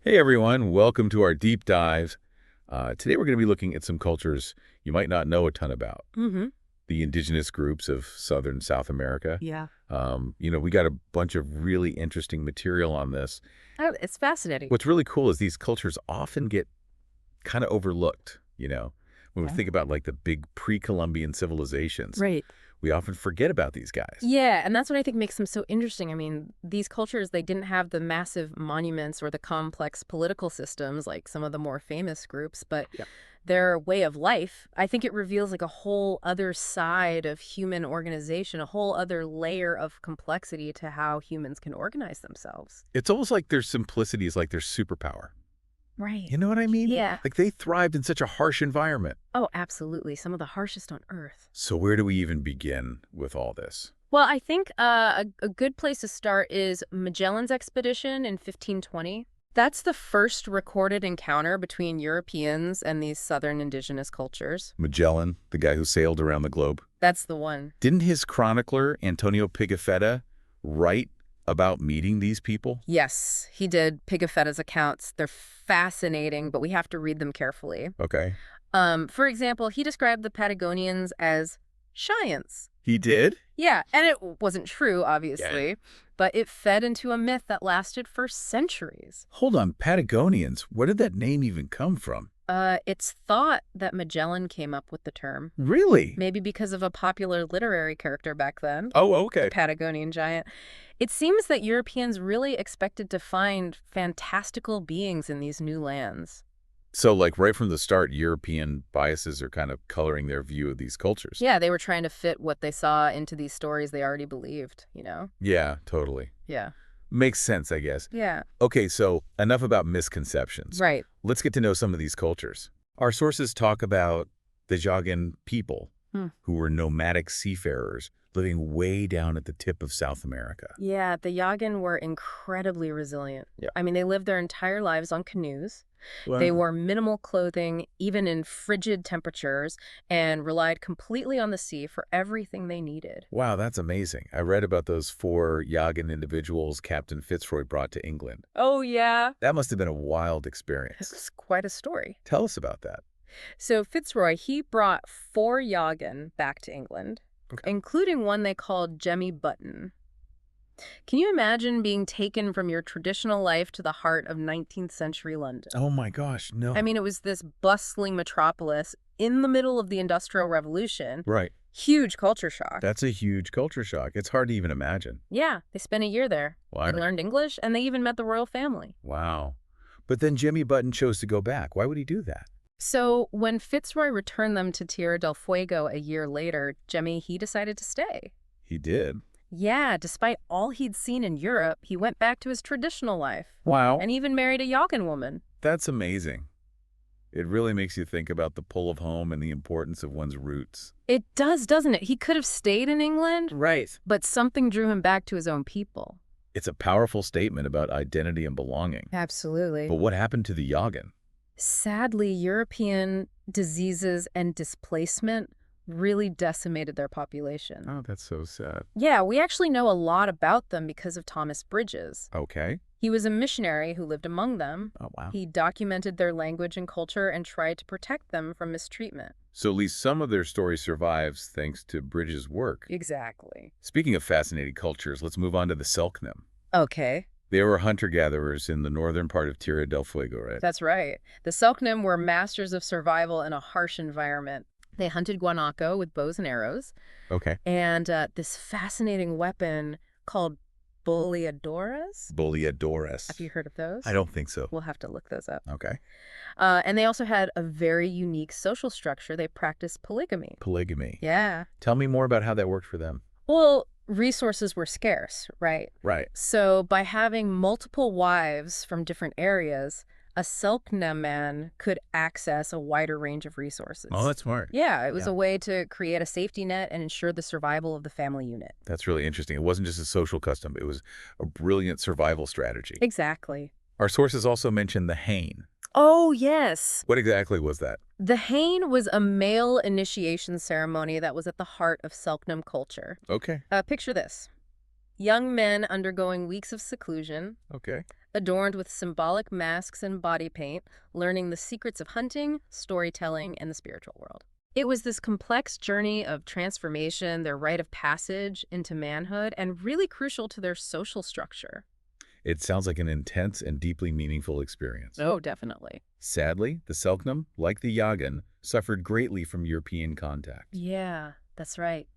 Hey everyone, welcome to our deep dive. Today we're going to be looking at some cultures you might not know a ton about. Mm-hmm. The indigenous groups of Southern South America. Yeah. We got a bunch of really interesting material on this. Oh, it's fascinating. What's really cool is these cultures often get kind of overlooked, when we Okay. think about like the big pre-Columbian civilizations. Right. We often forget about these guys. Yeah, and that's what I think makes them so interesting. I mean, these cultures, they didn't have the massive monuments or the complex political systems like some of the more famous groups, but Yeah. their way of life, I think it reveals like a whole other side of human organization, a whole other layer of complexity to how humans can organize themselves. It's almost like their simplicity is like their superpower. Right. You know what I mean? Yeah. Like they thrived in such a harsh environment. Oh, absolutely. Some of the harshest on Earth. So where do we even begin with all this? Well, I think a good place to start is Magellan's expedition in 1520. That's the first recorded encounter between Europeans and these southern indigenous cultures. Magellan, the guy who sailed around the globe. That's the one. Didn't his chronicler, Antonio Pigafetta, write about meeting these people? Yes, he did. Pigafetta's accounts, they're fascinating, but we have to read them carefully. Okay. For example, he described the Patagonians as Cheyennes. He did? Yeah, and it wasn't true, obviously, but it fed into a myth that lasted for centuries. Hold on, Patagonians. Where did that name even come from? It's thought that Magellan came up with the term. Really? Maybe because of a popular literary character back then, Oh, the okay. Patagonian giant. It seems that Europeans really expected to find fantastical beings in these new lands. So like right from the start, European biases are kind of coloring their view of these cultures. Yeah, they were trying to fit what they saw into these stories they already believed. Yeah, totally. Yeah. Makes sense, I guess. Yeah. Okay, so enough about misconceptions. Right. Let's get to know some of these cultures. Our sources talk about the Jagan people, who were nomadic seafarers living way down at the tip of South America. Yeah, the Yagan were incredibly resilient. Yeah. I mean, they lived their entire lives on canoes. Wow. They wore minimal clothing, even in frigid temperatures, and relied completely on the sea for everything they needed. Wow, that's amazing. I read about those 4 Yagan individuals Captain Fitzroy brought to England. Oh, yeah. That must have been a wild This experience. is quite a story. Tell us about that. So Fitzroy, he brought 4 Yagan back to England, Okay. including one they called Jemmy Button. Can you imagine being taken from your traditional life to the heart of 19th century London? Oh my gosh, no. I mean, it was this bustling metropolis in the middle of the Industrial Revolution. Right. Huge culture shock. That's a huge culture shock. It's hard to even imagine. Yeah, they spent a year there. Wow. They learned English, and they even met the royal family. Wow. But then Jimmy Button chose to go back. Why would he do that? So when Fitzroy returned them to Tierra del Fuego a year later, Jemmy, he decided to stay. He did. Yeah, despite all he'd seen in Europe, he went back to his traditional life Wow. and even married a Yagan woman. That's amazing. It really makes you think about the pull of home and the importance of one's roots. It does, doesn't it? He could have stayed in England, Right. but something drew him back to his own people. It's a powerful statement about identity and belonging. Absolutely. But what happened to the Yagan? Sadly, European diseases and displacement really decimated their population. Oh, that's so sad. Yeah, we actually know a lot about them because of Thomas Bridges. Okay. He was a missionary who lived among them. Oh, wow. He documented their language and culture and tried to protect them from mistreatment. So at least some of their story survives thanks to Bridges' work. Exactly. Speaking of fascinating cultures, let's move on to the Selk'nam. Okay, They were hunter-gatherers in the northern part of Tierra del Fuego, right? that's right. The Selk'nam were masters of survival in a harsh environment. They hunted guanaco with bows and arrows, Okay. and this fascinating weapon called boleadoras. Boleadoras. Have you heard of those? I don't think so. We'll have to look those up. Okay. And they also had a very unique social structure. They practiced polygamy. Polygamy. Yeah. Tell me more about how that worked for them. Well, resources were scarce, right? Right. So by having multiple wives from different areas, a Selk'nam man could access a wider range of resources. Oh, that's smart. Yeah, it was Yeah. a way to create a safety net and ensure the survival of the family unit. That's really interesting. It wasn't just a social custom. It was a brilliant survival strategy. Exactly. Our sources also mention the Hain. Oh, yes. What exactly was that? The Hain was a male initiation ceremony that was at the heart of Selk'nam culture. Okay. Picture this. Young men undergoing weeks of seclusion, Okay. adorned with symbolic masks and body paint, learning the secrets of hunting, storytelling, and the spiritual world. It was this complex journey of transformation, their rite of passage into manhood, and really crucial to their social structure. It sounds like an intense and deeply meaningful experience. Oh, definitely. Sadly, the Selk'nam, like the Yagan, suffered greatly from European contact. Yeah, that's right.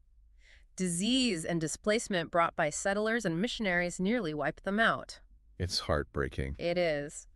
Disease and displacement brought by settlers and missionaries nearly wiped them out. It's heartbreaking. It is.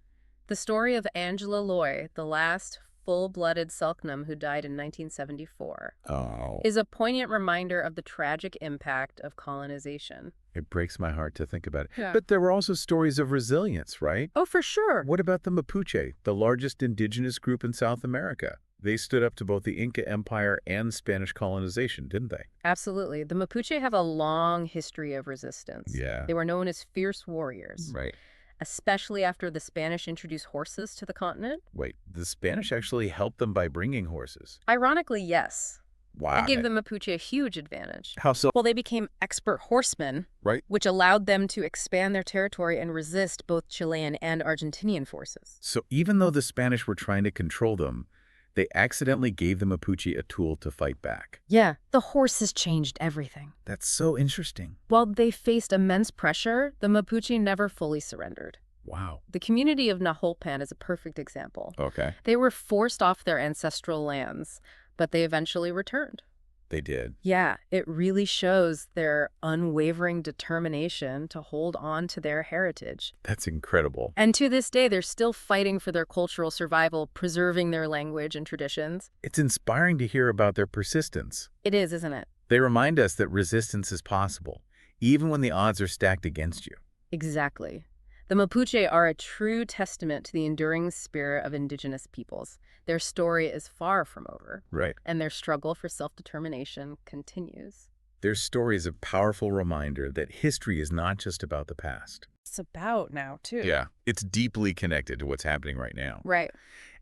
The story of Angela Loy, the last full-blooded Selk'nam who died in 1974, Oh, is a poignant reminder of the tragic impact of colonization. it breaks my heart to think about it. Yeah. But there were also stories of resilience, right? Oh, for sure. What about the Mapuche, the largest indigenous group in South America? They stood up to both the Inca Empire and Spanish colonization, didn't they? Absolutely. The Mapuche have a long history of resistance. Yeah. They were known as fierce warriors, Right. especially after the Spanish introduced horses to the continent. Wait, the Spanish actually helped them by bringing horses? Ironically, yes. Wow. It gave the Mapuche a huge advantage. How so? Well, they became expert horsemen, Right. which allowed them to expand their territory and resist both Chilean and Argentinian forces. So even though the Spanish were trying to control them, they accidentally gave the Mapuche a tool to fight back. Yeah, the horses changed everything. That's so interesting. While they faced immense pressure, the Mapuche never fully surrendered. Wow. The community of Naholpan is a perfect example. Okay. They were forced off their ancestral lands, but they eventually returned. They did. Yeah, it really shows their unwavering determination to hold on to their heritage. That's incredible. And to this day, they're still fighting for their cultural survival, preserving their language and traditions. It's inspiring to hear about their persistence. It is, isn't it? They remind us that resistance is possible, even when the odds are stacked against you. Exactly. The Mapuche are a true testament to the enduring spirit of indigenous peoples. Their story is far from over, Right. and their struggle for self-determination continues. Their story is a powerful reminder that history is not just about the past. It's about now, too. Yeah. It's deeply connected to what's happening right now. Right.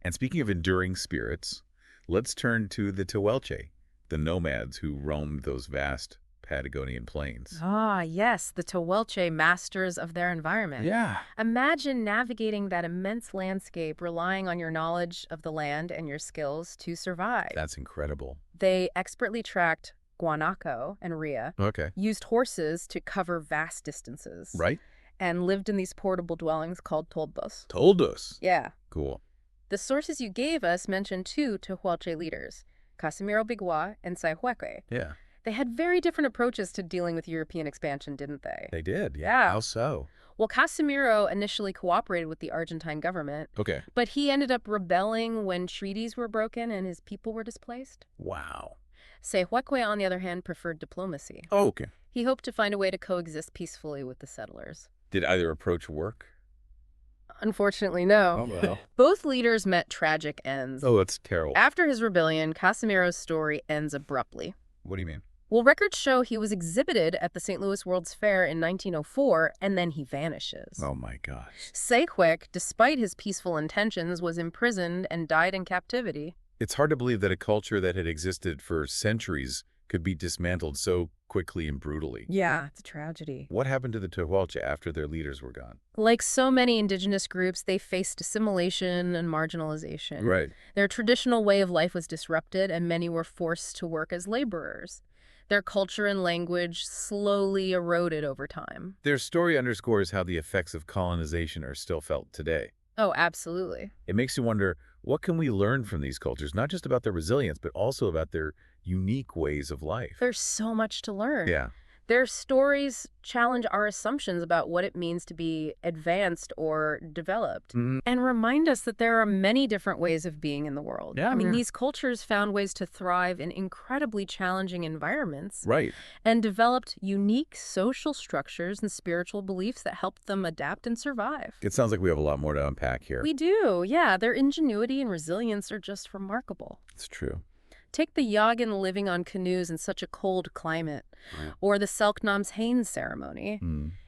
And speaking of enduring spirits, let's turn to the Tehuelche, the nomads who roamed those vast Patagonian plains. Ah, yes, the Tehuelche, masters of their environment. Yeah. Imagine navigating that immense landscape, relying on your knowledge of the land and your skills to survive. That's incredible. They expertly tracked guanaco and rhea, Okay. used horses to cover vast distances, Right? and lived in these portable dwellings called toldos. Told us. Yeah. Cool. The sources you gave us mentioned two Tehuelche leaders, Casimiro Bigua and Tehuelche. Yeah. They had very different approaches to dealing with European expansion, didn't they? They did. Yeah. How so? Well, Casimiro initially cooperated with the Argentine government, Okay. but he ended up rebelling when treaties were broken and his people were displaced. Wow. Tehuelche, on the other hand, preferred diplomacy. Oh, okay. He hoped to find a way to coexist peacefully with the settlers. Did either approach work? Unfortunately, no. well. Both leaders met tragic ends. Oh, that's terrible. After his rebellion, Casimiro's story ends abruptly. What do you mean? Well, records show he was exhibited at the St. Louis World's Fair in 1904, and then he vanishes. Oh, my gosh. Tehuelche, despite his peaceful intentions, was imprisoned and died in captivity. It's hard to believe that a culture that had existed for centuries could be dismantled so quickly and brutally. Yeah, it's a tragedy. What happened to the Tehuelche after their leaders were gone? Like so many indigenous groups, they faced assimilation and marginalization. Right. Their traditional way of life was disrupted, and many were forced to work as laborers. Their culture and language slowly eroded over time. Their story underscores how the effects of colonization are still felt today. Oh, absolutely. It makes you wonder, what can we learn from these cultures, not just about their resilience, but also about their unique ways of life? There's so much to learn. Yeah. Their stories challenge our assumptions about what it means to be advanced or developed, and remind us that there are many different ways of being in the world. Yeah, I mean, yeah. these cultures found ways to thrive in incredibly challenging environments Right. and developed unique social structures and spiritual beliefs that helped them adapt and survive. It sounds like we have a lot more to unpack here. We do, yeah. Their ingenuity and resilience are just remarkable. It's true. Take the Yagan living on canoes in such a cold climate, Right. or the Selk'nam's Haines ceremony.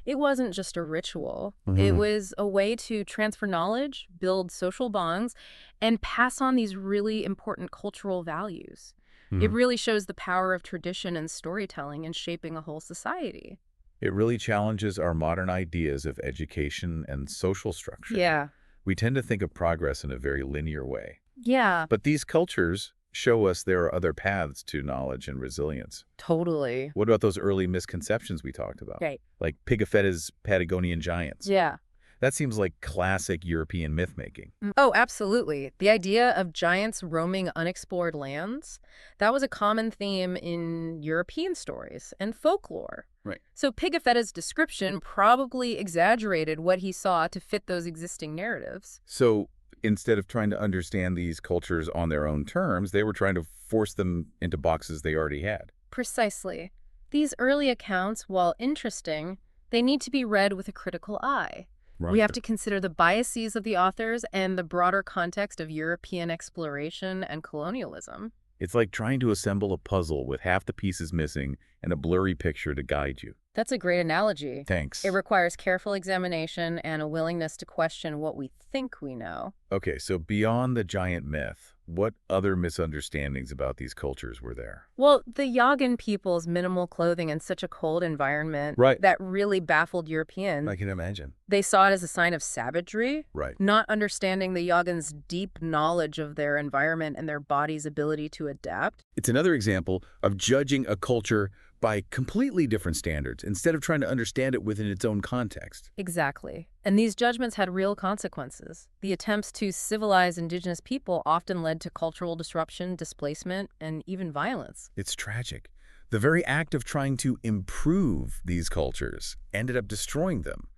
It wasn't just a ritual. Mhm. It was a way to transfer knowledge, build social bonds, and pass on these really important cultural values. It really shows the power of tradition and storytelling in shaping a whole society. It really challenges our modern ideas of education and social structure. Yeah. We tend to think of progress in a very linear way. Yeah, But these cultures show us there are other paths to knowledge and resilience. totally. What about those early misconceptions we talked about? Right. Like Pigafetta's Patagonian giants. Yeah. That seems like classic European myth-making. Oh, absolutely. The idea of giants roaming unexplored lands, that was a common theme in European stories and folklore. Right. So Pigafetta's description probably exaggerated what he saw to fit those existing narratives. So instead of trying to understand these cultures on their own terms, they were trying to force them into boxes they already had. Precisely. These early accounts, while interesting, they need to be read with a critical eye. We have to consider the biases of the authors and the broader context of European exploration and colonialism. It's like trying to assemble a puzzle with half the pieces missing and a blurry picture to guide you. That's a great analogy. Thanks. It requires careful examination and a willingness to question what we think we know. Okay, so beyond the giant myth, what other misunderstandings about these cultures were there? Well, the Yagan people's minimal clothing in such a cold environment Right. that really baffled Europeans. I can imagine. They saw it as a sign of savagery, Right. not understanding the Yagans' deep knowledge of their environment and their body's ability to adapt. It's another example of judging a culture by completely different standards instead of trying to understand it within its own context. Exactly. And these judgments had real consequences. The attempts to civilize indigenous people often led to cultural disruption, displacement, and even violence. It's tragic. The very act of trying to improve these cultures ended up destroying them.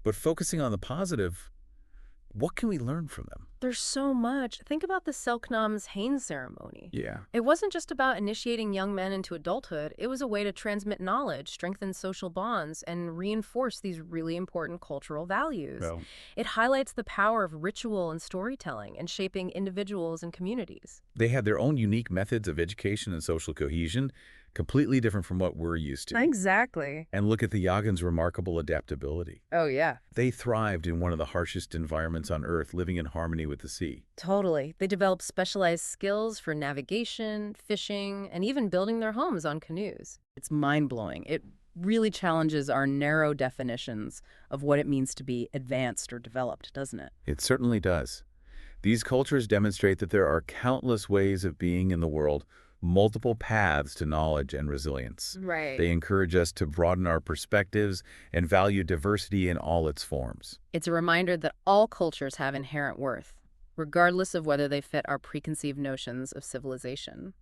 But focusing on the positive, what can we learn from them? There's so much. Think about the Selk'nam's Hain ceremony. Yeah. It wasn't just about initiating young men into adulthood. It was a way to transmit knowledge, strengthen social bonds, and reinforce these really important cultural values. Well, It highlights the power of ritual and storytelling in shaping individuals and communities. they had their own unique methods of education and social cohesion, completely different from what we're used to. Exactly. And look at the Yagans' remarkable adaptability. Oh, yeah. They thrived in one of the harshest environments on Earth, living in harmony with the sea. Totally. They developed specialized skills for navigation, fishing, and even building their homes on canoes. It's mind-blowing. It really challenges our narrow definitions of what it means to be advanced or developed, doesn't it? It certainly does. These cultures demonstrate that there are countless ways of being in the world, multiple paths to knowledge and resilience. Right. They encourage us to broaden our perspectives and value diversity in all its forms. It's a reminder that all cultures have inherent worth, regardless of whether they fit our preconceived notions of civilization.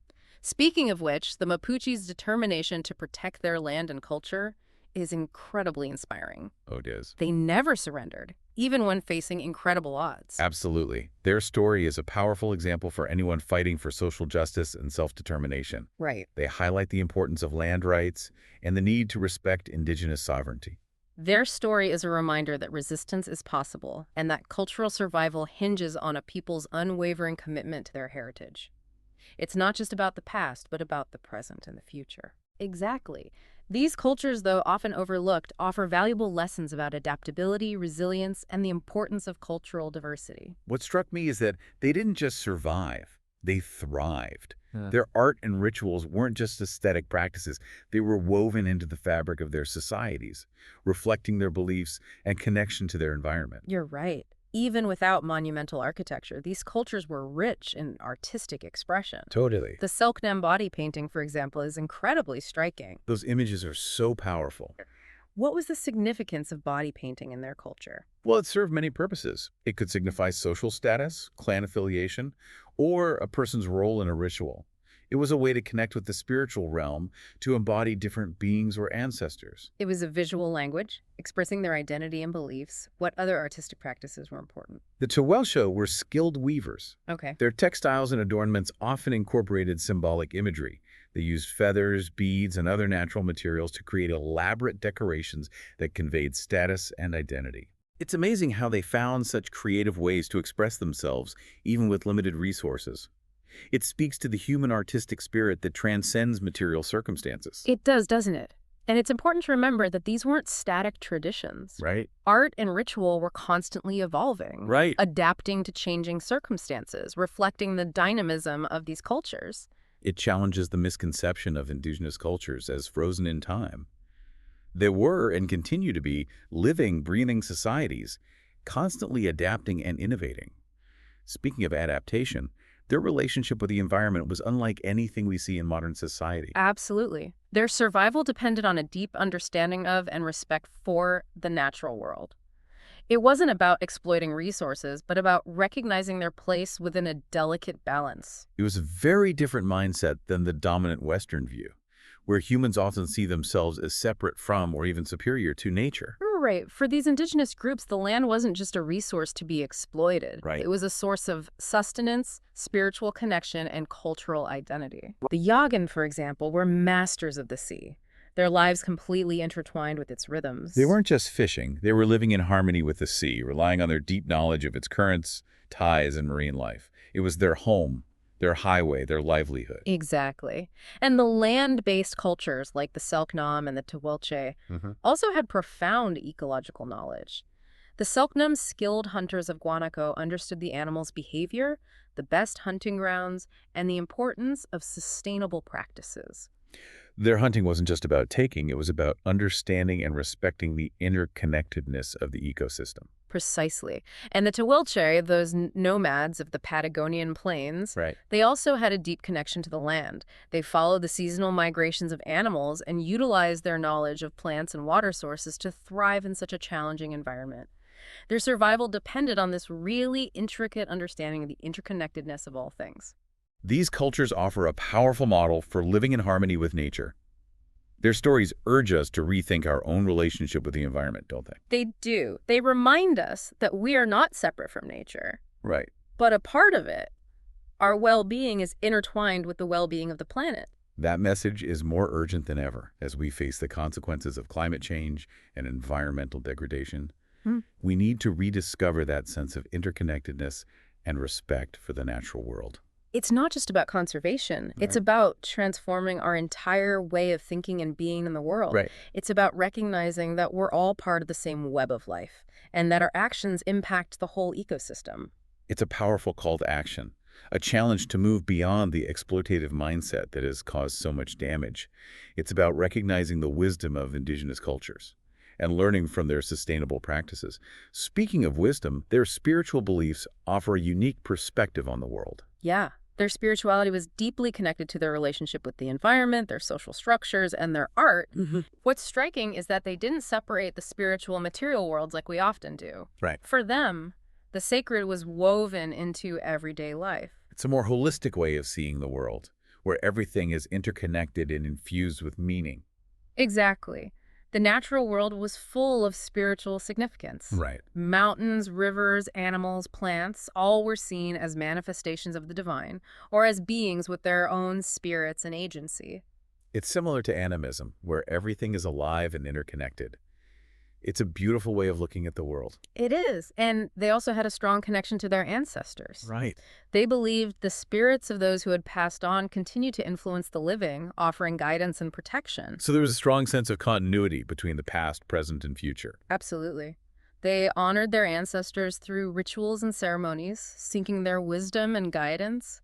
Speaking of which, the Mapuche's determination to protect their land and culture is incredibly inspiring. Oh, it is. They never surrendered, even when facing incredible odds. Absolutely. Their story is a powerful example for anyone fighting for social justice and self-determination. Right. They highlight the importance of land rights and the need to respect indigenous sovereignty. Their story is a reminder that resistance is possible and that cultural survival hinges on a people's unwavering commitment to their heritage. It's not just about the past, but about the present and the future. Exactly. These cultures, though often overlooked, offer valuable lessons about adaptability, resilience, and the importance of cultural diversity. What struck me is that they didn't just survive, they thrived. Their art and rituals weren't just aesthetic practices. They were woven into the fabric of their societies, reflecting their beliefs and connection to their environment. You're right. Even without monumental architecture, these cultures were rich in artistic expression. Totally. The Selk'nam body painting, for example, is incredibly striking. Those images are so powerful. What was the significance of body painting in their culture? Well, it served many purposes. It could signify social status, clan affiliation, or a person's role in a ritual. It was a way to connect with the spiritual realm, to embody different beings or ancestors. It was a visual language, expressing their identity and beliefs. What other artistic practices were important? The Tehuelche were skilled weavers. Okay. Their textiles and adornments often incorporated symbolic imagery. They used feathers, beads, and other natural materials to create elaborate decorations that conveyed status and identity. It's amazing how they found such creative ways to express themselves, even with limited resources. It speaks to the human artistic spirit that transcends material circumstances. It does, doesn't it? And it's important to remember that these weren't static traditions. Right? Art and ritual were constantly evolving, Right. adapting to changing circumstances, reflecting the dynamism of these cultures. It challenges the misconception of indigenous cultures as frozen in time. There were and continue to be living, breathing societies, constantly adapting and innovating. Speaking of adaptation, their relationship with the environment was unlike anything we see in modern society. Absolutely. Their survival depended on a deep understanding of and respect for the natural world. It wasn't about exploiting resources, but about recognizing their place within a delicate balance. It was a very different mindset than the dominant Western view, where humans often see themselves as separate from or even superior to nature. Right. For these indigenous groups, the land wasn't just a resource to be exploited. Right. It was a source of sustenance, spiritual connection, and cultural identity. The Yagan, for example, were masters of the sea, their lives completely intertwined with its rhythms. They weren't just fishing, they were living in harmony with the sea, relying on their deep knowledge of its currents, tides, and marine life. It was their home, their highway, their livelihood. Exactly. And the land-based cultures like the Selk'nam and the Tehuelche also had profound ecological knowledge. The Selk'nam, skilled hunters of Guanaco, understood the animal's behavior, the best hunting grounds, and the importance of sustainable practices. Their hunting wasn't just about taking, it was about understanding and respecting the interconnectedness of the ecosystem. Precisely. And the Tehuelche, those nomads of the Patagonian plains, Right. they also had a deep connection to the land. They followed the seasonal migrations of animals and utilized their knowledge of plants and water sources to thrive in such a challenging environment. Their survival depended on this really intricate understanding of the interconnectedness of all things. These cultures offer a powerful model for living in harmony with nature. Their stories urge us to rethink our own relationship with the environment, don't they? They do. They remind us that we are not separate from nature, Right. but a part of it. Our well-being is intertwined with the well-being of the planet. That message is more urgent than ever as we face the consequences of climate change and environmental degradation. We need to rediscover that sense of interconnectedness and respect for the natural world. It's not just about conservation. It's about transforming our entire way of thinking and being in the world. Right. It's about recognizing that we're all part of the same web of life and that our actions impact the whole ecosystem. It's a powerful call to action, a challenge to move beyond the exploitative mindset that has caused so much damage. It's about recognizing the wisdom of indigenous cultures and learning from their sustainable practices. Speaking of wisdom, their spiritual beliefs offer a unique perspective on the world. Yeah. Their spirituality was deeply connected to their relationship with the environment, their social structures, and their art. What's striking is that they didn't separate the spiritual and material worlds like we often do. Right. For them, the sacred was woven into everyday life. It's a more holistic way of seeing the world, where everything is interconnected and infused with meaning. Exactly. The natural world was full of spiritual significance. Right. Mountains, rivers, animals, plants, all were seen as manifestations of the divine, or as beings with their own spirits and agency. It's similar to animism, where everything is alive and interconnected. It's a beautiful way of looking at the world. It is. And they also had a strong connection to their ancestors. Right. They believed the spirits of those who had passed on continued to influence the living, offering guidance and protection. So there was a strong sense of continuity between the past, present, and future. Absolutely. They honored their ancestors through rituals and ceremonies, seeking their wisdom and guidance.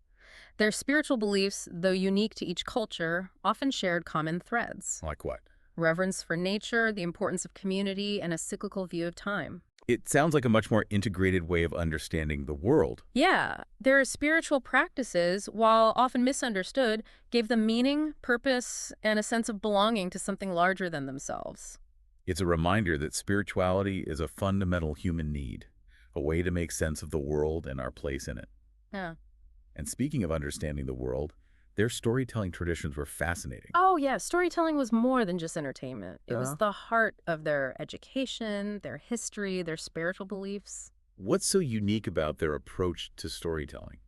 Their spiritual beliefs, though unique to each culture, often shared common threads. Like what? Reverence for nature, the importance of community, and a cyclical view of time. It sounds like a much more integrated way of understanding the world. Yeah, their spiritual practices, while often misunderstood, gave them meaning, purpose, and a sense of belonging to something larger than themselves. It's a reminder that spirituality is a fundamental human need, a way to make sense of the world and our place in it. Yeah. And speaking of understanding the world, their storytelling traditions were fascinating. Oh, yeah. Storytelling was more than just entertainment. It was Yeah. the heart of their education, their history, their spiritual beliefs. What's so unique about their approach to storytelling?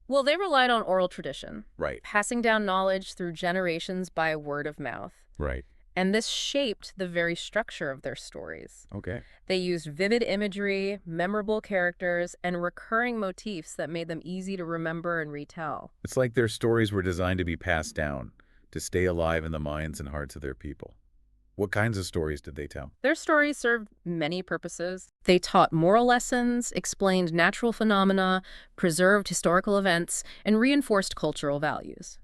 Well, they relied on oral tradition, Right. passing down knowledge through generations by word of mouth. Right. And this shaped the very structure of their stories. Okay. They used vivid imagery, memorable characters, and recurring motifs that made them easy to remember and retell. It's like their stories were designed to be passed down, to stay alive in the minds and hearts of their people. What kinds of stories did they tell? Their stories served many purposes. They taught moral lessons, explained natural phenomena, preserved historical events, and reinforced cultural values.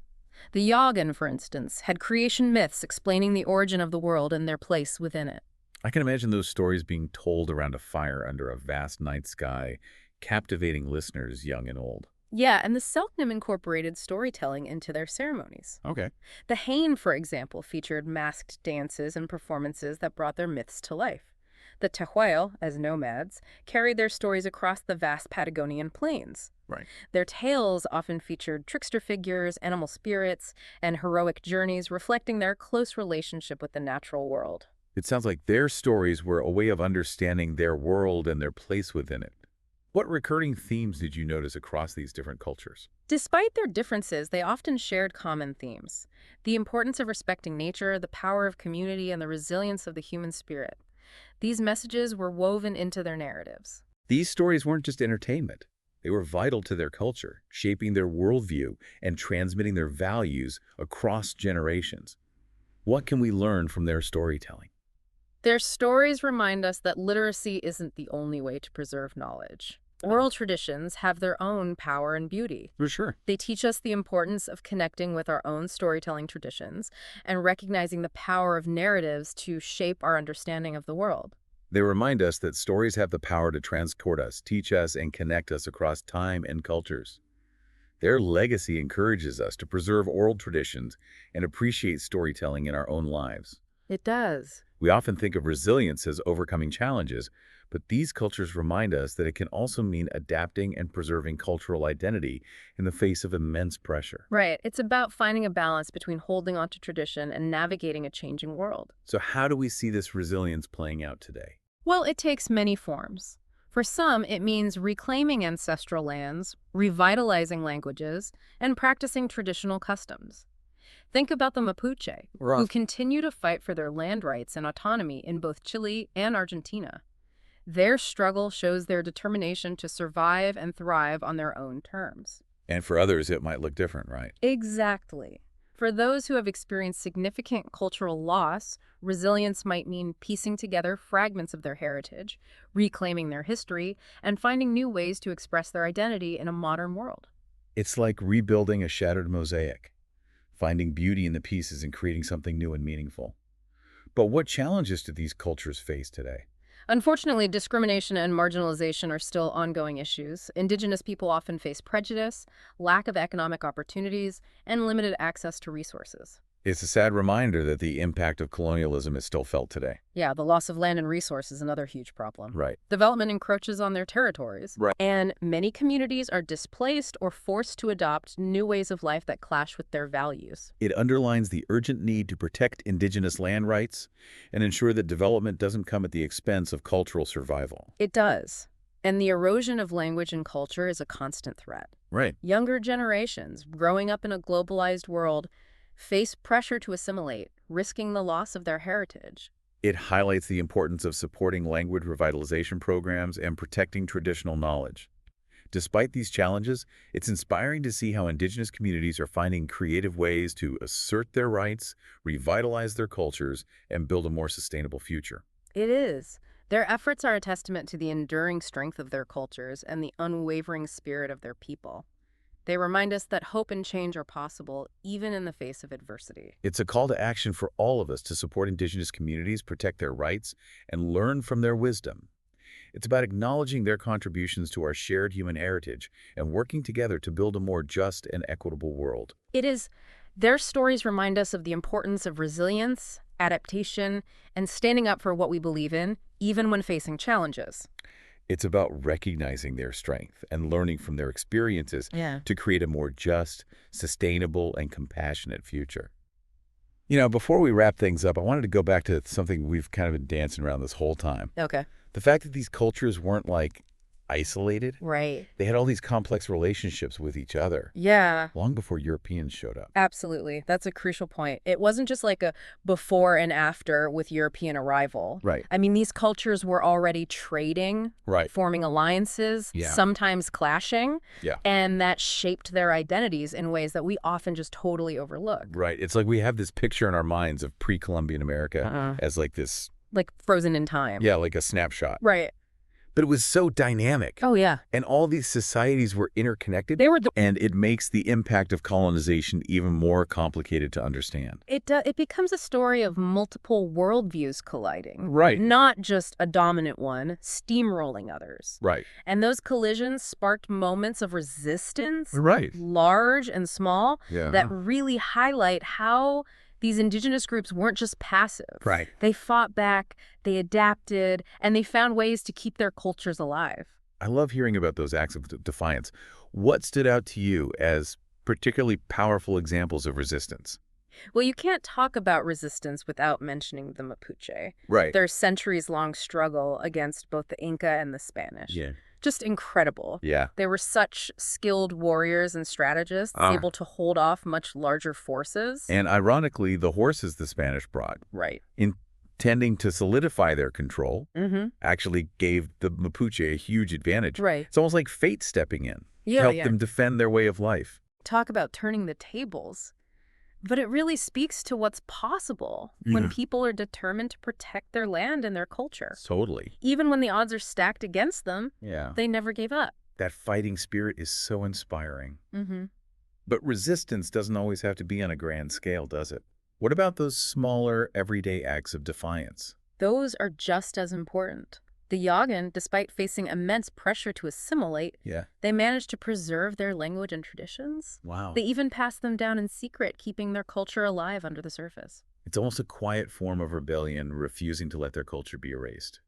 The Yogin, for instance, had creation myths explaining the origin of the world and their place within it. I can imagine those stories being told around a fire under a vast night sky, captivating listeners young and old. Yeah, and the Selk'nam incorporated storytelling into their ceremonies. Okay. The Hain, for example, featured masked dances and performances that brought their myths to life. The Tehuelche, as nomads, carried their stories across the vast Patagonian plains. Right. Their tales often featured trickster figures, animal spirits, and heroic journeys reflecting their close relationship with the natural world. It sounds like their stories were a way of understanding their world and their place within it. What recurring themes did you notice across these different cultures? Despite their differences, they often shared common themes: the importance of respecting nature, the power of community, and the resilience of the human spirit. These messages were woven into their narratives. These stories weren't just entertainment. They were vital to their culture, shaping their worldview and transmitting their values across generations. What can we learn from their storytelling? Their stories remind us that literacy isn't the only way to preserve knowledge. Oral traditions have their own power and beauty. For sure. They teach us the importance of connecting with our own storytelling traditions and recognizing the power of narratives to shape our understanding of the world. They remind us that stories have the power to transport us, teach us, and connect us across time and cultures. Their legacy encourages us to preserve oral traditions and appreciate storytelling in our own lives. It does. We often think of resilience as overcoming challenges, but these cultures remind us that it can also mean adapting and preserving cultural identity in the face of immense pressure. Right. It's about finding a balance between holding on to tradition and navigating a changing world. So how do we see this resilience playing out today? Well, it takes many forms. For some, it means reclaiming ancestral lands, revitalizing languages, and practicing traditional customs. Think about the Mapuche, who continue to fight for their land rights and autonomy in both Chile and Argentina. Their struggle shows their determination to survive and thrive on their own terms. And for others, it might look different, right? Exactly. For those who have experienced significant cultural loss, resilience might mean piecing together fragments of their heritage, reclaiming their history, and finding new ways to express their identity in a modern world. It's like rebuilding a shattered mosaic, finding beauty in the pieces and creating something new and meaningful. But what challenges do these cultures face today? Unfortunately, discrimination and marginalization are still ongoing issues. Indigenous people often face prejudice, lack of economic opportunities, and limited access to resources. It's a sad reminder that the impact of colonialism is still felt today. Yeah, the loss of land and resource is another huge problem. Right. Development encroaches on their territories. Right. And many communities are displaced or forced to adopt new ways of life that clash with their values. It underlines the urgent need to protect indigenous land rights and ensure that development doesn't come at the expense of cultural survival. It does. And the erosion of language and culture is a constant threat. Right. Younger generations, growing up in a globalized world, face pressure to assimilate, risking the loss of their heritage. It highlights the importance of supporting language revitalization programs and protecting traditional knowledge. Despite these challenges, it's inspiring to see how Indigenous communities are finding creative ways to assert their rights, revitalize their cultures, and build a more sustainable future. It is. Their efforts are a testament to the enduring strength of their cultures and the unwavering spirit of their people. They remind us that hope and change are possible, even in the face of adversity. It's a call to action for all of us to support Indigenous communities, protect their rights, and learn from their wisdom. It's about acknowledging their contributions to our shared human heritage and working together to build a more just and equitable world. It is. Their stories remind us of the importance of resilience, adaptation, and standing up for what we believe in, even when facing challenges. It's about recognizing their strength and learning from their experiences to create a more just, sustainable, and compassionate future. You know, before we wrap things up, I wanted to go back to something we've kind of been dancing around this whole time. Okay. The fact that these cultures weren't like isolated. Right. They had all these complex relationships with each other. Yeah. Long before Europeans showed up. Absolutely. That's a crucial point. It wasn't just like a before and after with European arrival. Right. I mean, these cultures were already trading, Right. forming alliances, Yeah. sometimes clashing, Yeah. and that shaped their identities in ways that we often just totally overlook. Right. It's like we have this picture in our minds of pre-Columbian America as like this, Like frozen in time. yeah, like a snapshot. Right. But it was so dynamic. Oh, yeah. And all these societies were interconnected. They were the And it makes the impact of colonization even more complicated to understand. It becomes a story of multiple worldviews colliding. Right. Not just a dominant one, steamrolling others. Right. And those collisions sparked moments of resistance, Right. large and small, Yeah. that really highlight how these indigenous groups weren't just passive. Right. They fought back, they adapted, and they found ways to keep their cultures alive. I love hearing about those acts of defiance. What stood out to you as particularly powerful examples of resistance? Well, you can't talk about resistance without mentioning the Mapuche. Right. Their centuries-long struggle against both the Inca and the Spanish. Yeah. Just incredible. Yeah. They were such skilled warriors and strategists, able to hold off much larger forces. And ironically, the horses the Spanish brought, Right. intending to solidify their control, Mm-hmm. actually gave the Mapuche a huge advantage. Right. It's almost like fate stepping in to Yeah, help yeah. them defend their way of life. Talk about turning the tables. But it really speaks to what's possible when Yeah. people are determined to protect their land and their culture. Totally. Even when the odds are stacked against them, Yeah. they never gave up. That fighting spirit is so inspiring. Mm-hmm. But resistance doesn't always have to be on a grand scale, does it? What about those smaller, everyday acts of defiance? Those are just as important. The Yagan, despite facing immense pressure to assimilate, Yeah. they managed to preserve their language and traditions. Wow. They even passed them down in secret, keeping their culture alive under the surface. It's almost a quiet form of rebellion, refusing to let their culture be erased.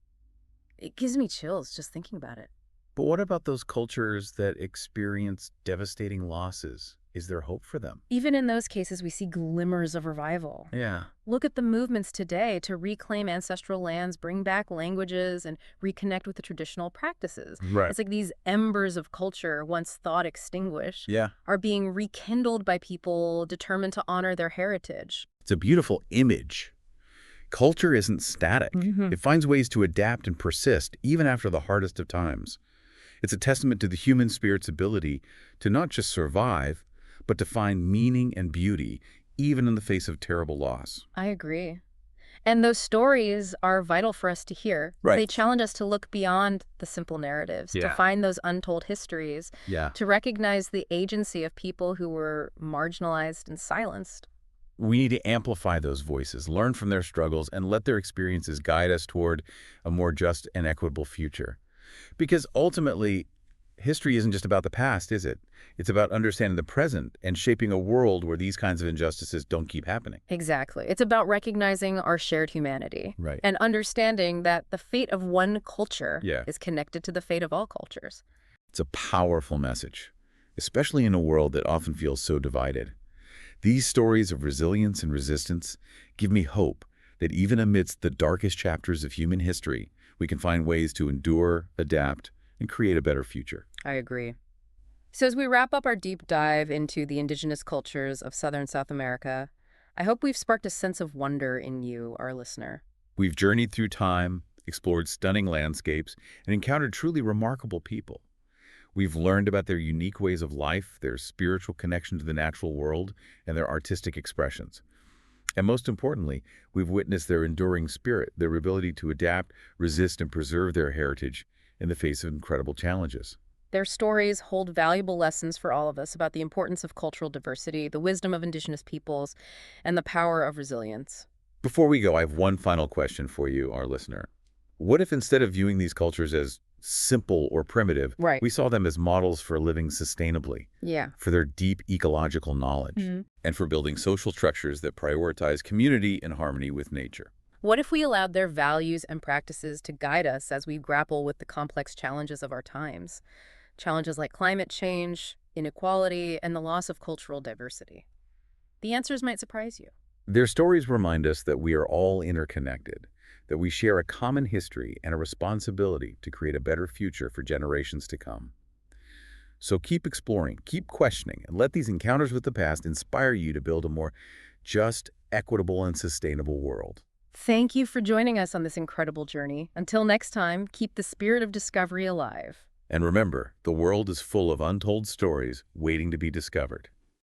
It gives me chills just thinking about it. But what about those cultures that experience devastating losses? Is there hope for them? Even in those cases, we see glimmers of revival. Yeah. Look at the movements today to reclaim ancestral lands, bring back languages, and reconnect with the traditional practices. Right. It's like these embers of culture, once thought extinguished, Yeah. are being rekindled by people determined to honor their heritage. It's a beautiful image. Culture isn't static. Mhm. It finds ways to adapt and persist, even after the hardest of times. It's a testament to the human spirit's ability to not just survive, but to find meaning and beauty, even in the face of terrible loss. I agree. And those stories are vital for us to hear. Right. They challenge us to look beyond the simple narratives, to Yeah. find those untold histories, Yeah. to recognize the agency of people who were marginalized and silenced. We need to amplify those voices, learn from their struggles, and let their experiences guide us toward a more just and equitable future. Because ultimately, history isn't just about the past, is it? It's about understanding the present and shaping a world where these kinds of injustices don't keep happening. Exactly. It's about recognizing our shared humanity Right. and understanding that the fate of one culture Yeah. is connected to the fate of all cultures. It's a powerful message, especially in a world that often feels so divided. These stories of resilience and resistance give me hope that even amidst the darkest chapters of human history, we can find ways to endure, adapt, and create a better future. I agree. So as we wrap up our deep dive into the indigenous cultures of Southern South America, I hope we've sparked a sense of wonder in you, our listener. We've journeyed through time, explored stunning landscapes, and encountered truly remarkable people. We've learned about their unique ways of life, their spiritual connection to the natural world, and their artistic expressions. And most importantly, we've witnessed their enduring spirit, their ability to adapt, resist, and preserve their heritage in the face of incredible challenges. Their stories hold valuable lessons for all of us about the importance of cultural diversity, the wisdom of indigenous peoples, and the power of resilience. Before we go, I have one final question for you, our listener. What if instead of viewing these cultures as simple or primitive, Right. we saw them as models for living sustainably, Yeah. for their deep ecological knowledge, Mhm. and for building social structures that prioritize community and harmony with nature? What if we allowed their values and practices to guide us as we grapple with the complex challenges of our times? Challenges like climate change, inequality, and the loss of cultural diversity. The answers might surprise you. Their stories remind us that we are all interconnected, that we share a common history and a responsibility to create a better future for generations to come. So keep exploring, keep questioning, and let these encounters with the past inspire you to build a more just, equitable, and sustainable world. Thank you for joining us on this incredible journey. Until next time, keep the spirit of discovery alive. And remember, the world is full of untold stories waiting to be discovered.